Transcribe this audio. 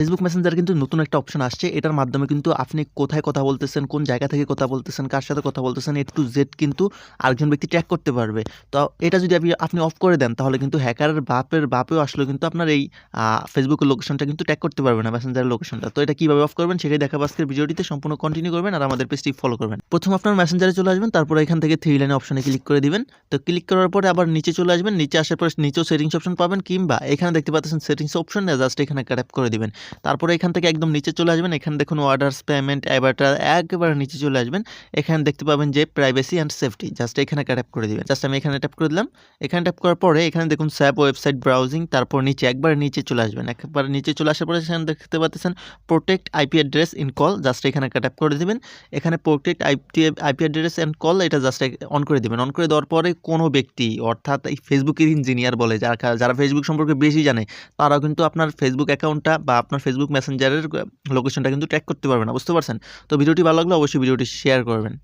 Facebook মেসেঞ্জারে কিন্তু নতুন একটা অপশন আসছে। এটার মাধ্যমে কিন্তু আপনি কোথায় কথা বলতেছেন, কোন জায়গা থেকে কথা বলতেছেন, কার সাথে কথা বলতেছেন A to Z কিন্তু আরেকজন ব্যক্তি ট্র্যাক করতে পারবে। তো এটা যদি আপনি অফ করে দেন তাহলে কিন্তু হ্যাকারের বাপের বাপেও আসলেও কিন্তু আপনার এই ফেসবুকের লোকেশনটা কিন্তু ট্র্যাক করতে পারবে না, মেসেঞ্জারের লোকেশনটা। তো এটা কিভাবে অফ করবেন সেটাই দেখাবো আজকের ভিডিওটিতে। সম্পূর্ণ কন্টিনিউ করবেন আর আমাদের পেজটি ফলো করবেন। প্রথম আপনার মেসেঞ্জারে চলে আসবেন, তারপরে এখান থেকে 3 লাইন অপশনে ক্লিক করে দিবেন। তো ক্লিক করার পরে আবার নিচে চলে আসবেন। নিচে আসার পরে নিচেও সেটিংস অপশন পাবেন, কিংবা এখানে দেখতে পাচ্ছেন সেটিংস অপশন, জাস্ট এখানে ট্যাপ করে দিবেন। তারপরে এখান থেকে একদম নিচে চলে আসবেন। এখানে দেখুন অর্ডারস, পেমেন্ট, অ্যাভাটার, একেবারে নিচে চলে আসবেন। এখানে দেখতে পাবেন যে প্রাইভেসি অ্যান্ড সেফটি, জাস্ট এখানে ট্যাপ করে দিবেন। জাস্ট আমি এখানে ট্যাপ করে দিলাম। এখানে ট্যাপ করার পরে এখানে দেখুন স্যাপ ওয়েবসাইট ব্রাউজিং, তারপর নিচে একবারে নিচে চলে আসবেন। একবারে নিচে চলে আসার পরে এখানে দেখতে পাচ্ছেন protect IP address in call, just এখানে ট্যাপ করে দিবেন। এখানে protect IP address and call এটা জাস্ট অন করে দিবেন। অন করে দেওয়ার পরে কোনো ব্যক্তি, অর্থাৎ এই ফেসবুকের ইঞ্জিনিয়ার বলে যারা ফেসবুক সম্পর্কে বেশি জানে, তারাও কিন্তু আপনার ফেসবুক অ্যাকাউন্টটা বা আপনার ফেসবুক মেসেঞ্জারের লোকেশনটা কিন্তু ট্র্যাক করতে পারবে না, বুঝতে পারছেন? তো ভিডিওটি ভালো লাগলে অবশ্যই ভিডিওটি শেয়ার করবেন।